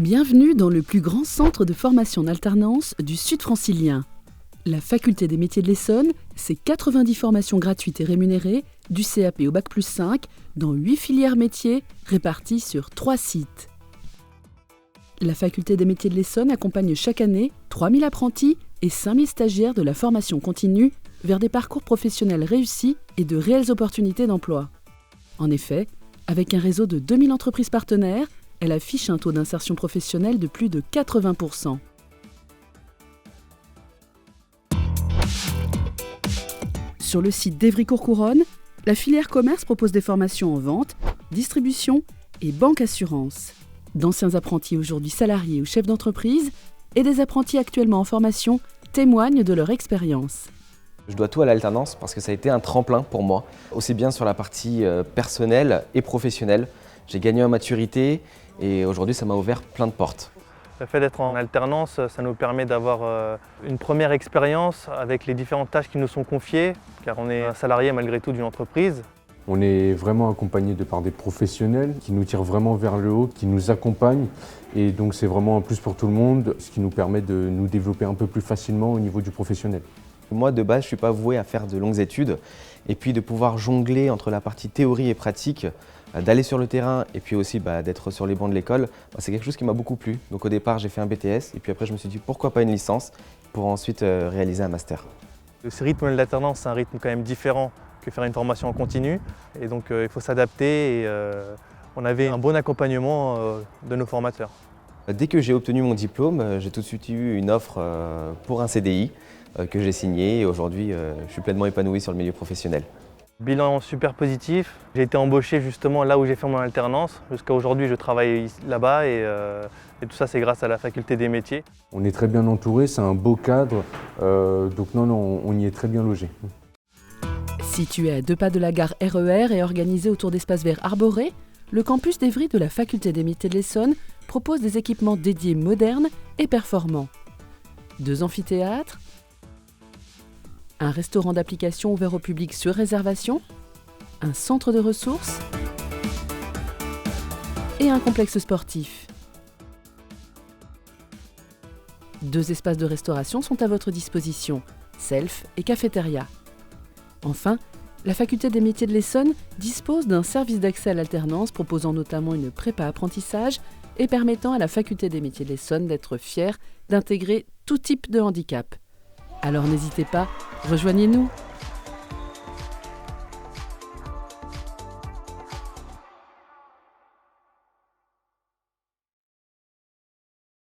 Bienvenue dans le plus grand centre de formation en alternance du Sud francilien. La Faculté des métiers de l'Essonne, c'est 90 formations gratuites et rémunérées, du CAP au Bac+5, dans 8 filières métiers réparties sur 3 sites. La Faculté des métiers de l'Essonne accompagne chaque année 3000 apprentis et 5000 stagiaires de la formation continue vers des parcours professionnels réussis et de réelles opportunités d'emploi. En effet, avec un réseau de 2000 entreprises partenaires, elle affiche un taux d'insertion professionnelle de plus de 80%. Sur le site d'Évry-Courcouronnes, la filière commerce propose des formations en vente, distribution et banque assurance. D'anciens apprentis aujourd'hui salariés ou chefs d'entreprise et des apprentis actuellement en formation témoignent de leur expérience. Je dois tout à l'alternance parce que ça a été un tremplin pour moi, aussi bien sur la partie personnelle et professionnelle. J'ai gagné en maturité et aujourd'hui ça m'a ouvert plein de portes. Le fait d'être en alternance, ça nous permet d'avoir une première expérience avec les différentes tâches qui nous sont confiées, car on est un salarié malgré tout d'une entreprise. On est vraiment accompagné par des professionnels qui nous tirent vraiment vers le haut, qui nous accompagnent et donc c'est vraiment un plus pour tout le monde, ce qui nous permet de nous développer un peu plus facilement au niveau du professionnel. Moi de base je ne suis pas voué à faire de longues études et puis de pouvoir jongler entre la partie théorie et pratique, d'aller sur le terrain et puis aussi d'être sur les bancs de l'école, c'est quelque chose qui m'a beaucoup plu. Donc au départ j'ai fait un BTS et puis après je me suis dit pourquoi pas une licence pour ensuite réaliser un master. Ce rythme d'alternance, c'est un rythme quand même différent que faire une formation en continu et donc il faut s'adapter et on avait un bon accompagnement de nos formateurs. Dès que j'ai obtenu mon diplôme, j'ai tout de suite eu une offre pour un CDI que j'ai signé et aujourd'hui je suis pleinement épanoui sur le milieu professionnel. Bilan super positif, j'ai été embauché justement là où j'ai fait mon alternance. Jusqu'à aujourd'hui je travaille là-bas et tout ça c'est grâce à la faculté des métiers. On est très bien entouré, c'est un beau cadre, donc on y est très bien logé. Situé à 2 pas de la gare RER et organisé autour d'espaces verts arborés, le campus d'Évry de la Faculté des métiers de l'Essonne propose des équipements dédiés modernes et performants. 2 amphithéâtres, un restaurant d'application ouvert au public sur réservation, un centre de ressources et un complexe sportif. 2 espaces de restauration sont à votre disposition, self et cafétéria. Enfin, la Faculté des métiers de l'Essonne dispose d'un service d'accès à l'alternance proposant notamment une prépa apprentissage et permettant à la Faculté des métiers de l'Essonne d'être fière d'intégrer tout type de handicap. Alors n'hésitez pas, rejoignez-nous!